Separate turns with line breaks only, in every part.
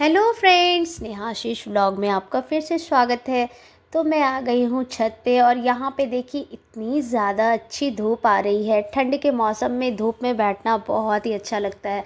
Hello friends, Neha आशीष vlog में आपका फिर से स्वागत है। तो मैं आ गई हूँ छत पे और यहाँ पे देखिए इतनी ज़्यादा अच्छी धूप आ रही है। ठंड के मौसम में धूप में बैठना बहुत ही अच्छा लगता है,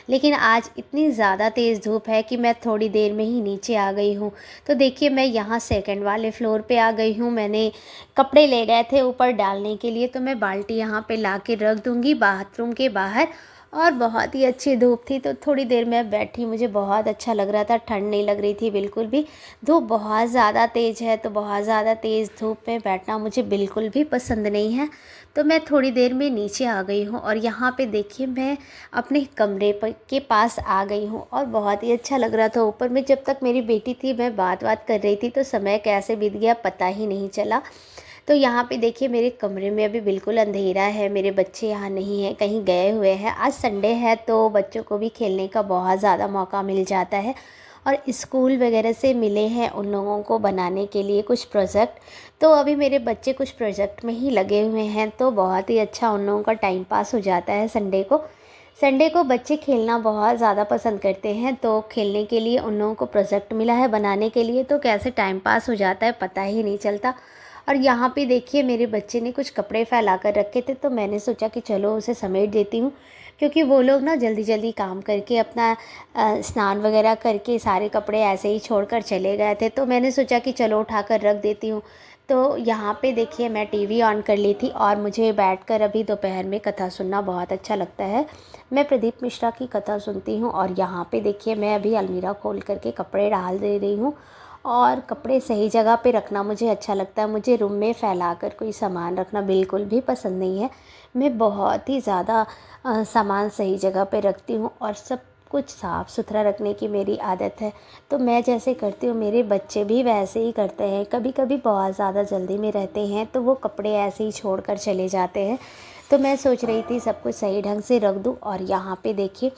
लेकिन आज इतनी ज़्यादा तेज़ धूप है कि मैं थोड़ी देर में ही नीचे आ गई हूँ। तो देखिए मैं यहाँ सेकंड वाले फ्लोर पे आ गई हूँ। मैंने कपड़े ले गए थे ऊपर डालने के लिए, तो मैं बाल्टी यहाँ पे ला के रख दूँगी बाथरूम के बाहर। और बहुत ही अच्छी धूप थी तो थोड़ी देर मैं बैठी, मुझे बहुत अच्छा लग रहा था, ठंड नहीं लग रही थी बिल्कुल भी। धूप बहुत ज़्यादा तेज़ है तो बहुत ज़्यादा तेज़ धूप में बैठना मुझे बिल्कुल भी पसंद नहीं है। तो मैं थोड़ी देर में नीचे आ गई हूँ और यहाँ पे देखिए मैं अपने कमरे पर के पास आ गई हूँ और बहुत ही अच्छा लग रहा था। ऊपर में जब तक मेरी बेटी थी मैं बात कर रही थी तो समय कैसे बीत गया पता ही नहीं चला। तो यहाँ पे देखिए मेरे कमरे में अभी बिल्कुल अंधेरा है, मेरे बच्चे यहाँ नहीं हैं, कहीं गए हुए हैं। आज संडे है तो बच्चों को भी खेलने का बहुत ज़्यादा मौका मिल जाता है और स्कूल वगैरह से मिले हैं उन लोगों को बनाने के लिए कुछ प्रोजेक्ट। तो अभी मेरे बच्चे कुछ प्रोजेक्ट में ही लगे हुए हैं तो बहुत ही अच्छा उन लोगों का टाइम पास हो जाता है। संडे को बच्चे खेलना बहुत ज़्यादा पसंद करते हैं, तो खेलने के लिए उन लोगों को प्रोजेक्ट मिला है बनाने के लिए, तो कैसे टाइम पास हो जाता है पता ही नहीं चलता। और यहाँ पे देखिए मेरे बच्चे ने कुछ कपड़े फैला कर रखे थे तो मैंने सोचा कि चलो उसे समेट देती हूँ, क्योंकि वो लोग ना जल्दी जल्दी काम करके अपना स्नान वगैरह करके सारे कपड़े ऐसे ही छोड़कर चले गए थे, तो मैंने सोचा कि चलो उठा कर रख देती हूँ। तो यहाँ पे देखिए मैं टीवी ऑन कर ली थी और मुझे बैठकर अभी दोपहर में कथा सुनना बहुत अच्छा लगता है। मैं प्रदीप मिश्रा की कथा सुनती हूँ और यहाँ पे देखिए मैं अभी अलमीरा खोल करके कपड़े डाल दे रही हूँ। और कपड़े सही जगह पे रखना मुझे अच्छा लगता है, मुझे रूम में फैलाकर कोई सामान रखना बिल्कुल भी पसंद नहीं है। मैं बहुत ही ज़्यादा सामान सही जगह पे रखती हूँ और सब कुछ साफ़ सुथरा रखने की मेरी आदत है। तो मैं जैसे करती हूँ मेरे बच्चे भी वैसे ही करते हैं। कभी कभी बहुत ज़्यादा जल्दी में रहते हैं तो वो कपड़े ऐसे ही छोड़ कर चले जाते हैं। तो मैं सोच रही थी सब कुछ सही ढंग से रख दूँ। और यहाँ पे देखिए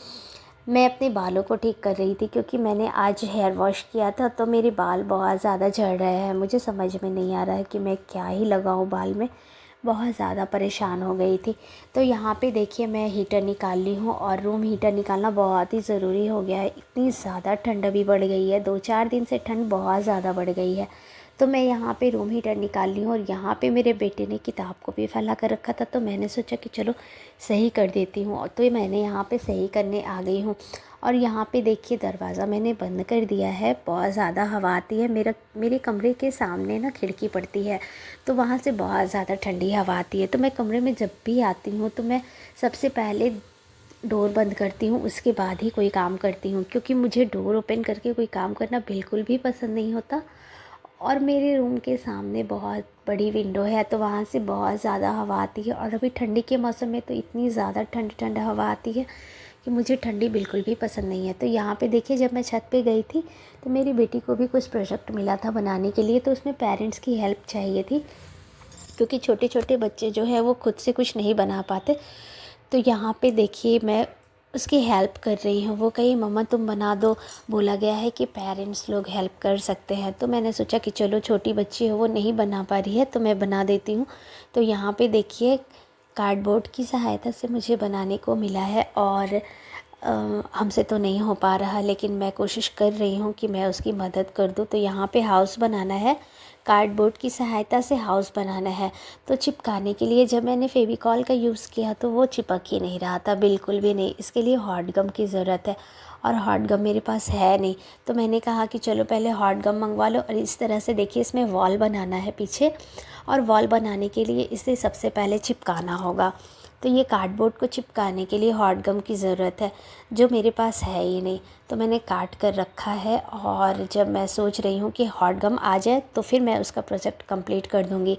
मैं अपने बालों को ठीक कर रही थी, क्योंकि मैंने आज हेयर वॉश किया था तो मेरे बाल बहुत ज़्यादा झड़ रहे हैं। मुझे समझ में नहीं आ रहा है कि मैं क्या ही लगाऊं बाल में, बहुत ज़्यादा परेशान हो गई थी। तो यहाँ पे देखिए मैं हीटर निकाल ली हूँ और रूम हीटर निकालना बहुत ही ज़रूरी हो गया है। इतनी ज़्यादा ठंड अभी बढ़ गई है, 2-4 दिन से ठंड बहुत ज़्यादा बढ़ गई है। तो मैं यहाँ पे रूम हीटर निकाल ली हूँ और यहाँ पे मेरे बेटे ने किताब को भी फैला कर रखा था तो मैंने सोचा कि चलो सही कर देती हूँ। और तो मैंने यहाँ पे सही करने आ गई हूँ। और यहाँ पे देखिए दरवाज़ा मैंने बंद कर दिया है, बहुत ज़्यादा हवा आती है। मेरे कमरे के सामने ना खिड़की पड़ती है तो वहाँ से बहुत ज़्यादा ठंडी हवा आती है। तो मैं कमरे में जब भी आती हूँ तो मैं सबसे पहले डोर बंद करती हूँ, उसके बाद ही कोई काम करती हूँ, क्योंकि मुझे डोर ओपन करके कोई काम करना बिल्कुल भी पसंद नहीं होता। और मेरे रूम के सामने बहुत बड़ी विंडो है तो वहाँ से बहुत ज़्यादा हवा आती है। और अभी ठंडी के मौसम में तो इतनी ज़्यादा ठंड ठंड हवा आती है कि मुझे ठंडी बिल्कुल भी पसंद नहीं है। तो यहाँ पे देखिए जब मैं छत पे गई थी तो मेरी बेटी को भी कुछ प्रोजेक्ट मिला था बनाने के लिए, तो उसमें पेरेंट्स की हेल्प चाहिए थी, क्योंकि छोटे छोटे बच्चे जो है वो खुद से कुछ नहीं बना पाते। तो यहाँ पे देखिए मैं उसकी हेल्प कर रही हूँ। वो कही मम्मा तुम बना दो, बोला गया है कि पेरेंट्स लोग हेल्प कर सकते हैं। तो मैंने सोचा कि चलो छोटी बच्ची है वो नहीं बना पा रही है तो मैं बना देती हूँ। तो यहाँ पे देखिए कार्डबोर्ड की सहायता से मुझे बनाने को मिला है और हमसे तो नहीं हो पा रहा, लेकिन मैं कोशिश कर रही हूँ कि मैं उसकी मदद कर दूँ। तो यहाँ पे हाउस बनाना है, कार्डबोर्ड की सहायता से हाउस बनाना है। तो चिपकाने के लिए जब मैंने फेविकॉल का यूज़ किया तो वो चिपक ही नहीं रहा था, बिल्कुल भी नहीं। इसके लिए हॉट गम की ज़रूरत है और हॉट गम मेरे पास है नहीं। तो मैंने कहा कि चलो पहले हॉट गम मंगवा लो। और इस तरह से देखिए इसमें वॉल बनाना है पीछे, और वॉल बनाने के लिए इसे सबसे पहले चिपकाना होगा। तो ये कार्डबोर्ड को चिपकाने के लिए हॉट गम की ज़रूरत है, जो मेरे पास है ही नहीं। तो मैंने काट कर रखा है और जब मैं सोच रही हूँ कि हॉट गम आ जाए तो फिर मैं उसका प्रोजेक्ट कंप्लीट कर दूँगी।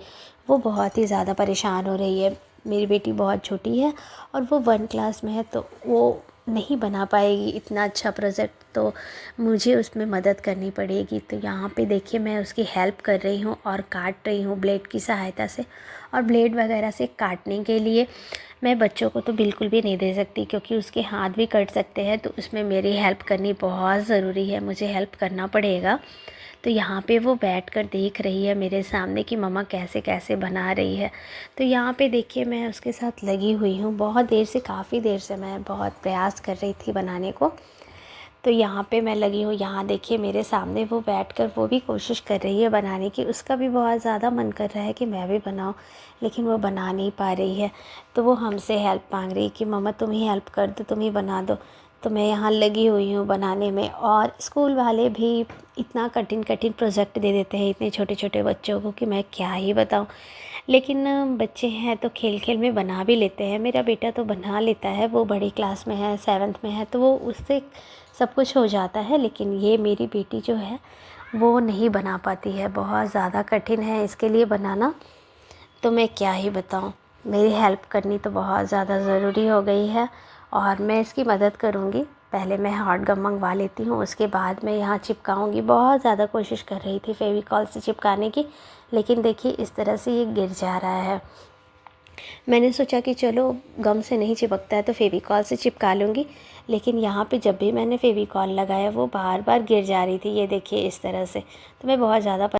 वो बहुत ही ज़्यादा परेशान हो रही है, मेरी बेटी बहुत छोटी है और वो 1 क्लास में है तो वो नहीं बना पाएगी इतना अच्छा प्रोजेक्ट, तो मुझे उसमें मदद करनी पड़ेगी। तो यहाँ पे देखिए मैं उसकी हेल्प कर रही हूँ और काट रही हूँ ब्लेड की सहायता से। और ब्लेड वगैरह से काटने के लिए मैं बच्चों को तो बिल्कुल भी नहीं दे सकती, क्योंकि उसके हाथ भी कट सकते हैं। तो उसमें मेरी हेल्प करनी बहुत ज़रूरी है, मुझे हेल्प करना पड़ेगा। तो यहाँ पे वो बैठकर देख रही है मेरे सामने कि मम्मा कैसे कैसे बना रही है। तो यहाँ पे देखिए मैं उसके साथ लगी हुई हूँ बहुत देर से, काफ़ी देर से मैं बहुत प्रयास कर रही थी बनाने को। तो यहाँ पे मैं लगी हूँ, यहाँ देखिए मेरे सामने वो बैठकर वो भी कोशिश कर रही है बनाने की। उसका भी बहुत ज़्यादा मन कर रहा है कि मैं भी बनाऊँ, लेकिन वो बना नहीं पा रही है। तो वो हमसे हेल्प मांग रही है कि मम्मा तुम ही हेल्प कर दो, तुम ही बना दो। तो मैं यहाँ लगी हुई हूँ बनाने में। और स्कूल वाले भी इतना कठिन कठिन प्रोजेक्ट दे देते हैं इतने छोटे छोटे बच्चों को कि मैं क्या ही बताऊँ। लेकिन बच्चे हैं तो खेल खेल में बना भी लेते हैं। मेरा बेटा तो बना लेता है, वो बड़ी क्लास में है, 7th में है, तो वो उससे सब कुछ हो जाता है। लेकिन ये मेरी बेटी जो है वो नहीं बना पाती है, बहुत ज़्यादा कठिन है इसके लिए बनाना। तो मैं क्या ही बताऊँ, मेरी हेल्प करनी तो बहुत ज़्यादा ज़रूरी हो गई है और मैं इसकी मदद करूँगी। पहले मैं हॉट गम मंगवा लेती हूँ, उसके बाद मैं यहाँ चिपकाऊँगी। बहुत ज़्यादा कोशिश कर रही थी फेविकॉल से चिपकाने की, लेकिन देखिए इस तरह से ये गिर जा रहा है। मैंने सोचा कि चलो गम से नहीं चिपकता है तो फेविकॉल से चिपका लूँगी, लेकिन यहाँ पे जब भी मैंने फेविकॉल लगाया वो बार बार गिर जा रही थी। ये देखिए इस तरह से। तो मैं बहुत ज़्यादा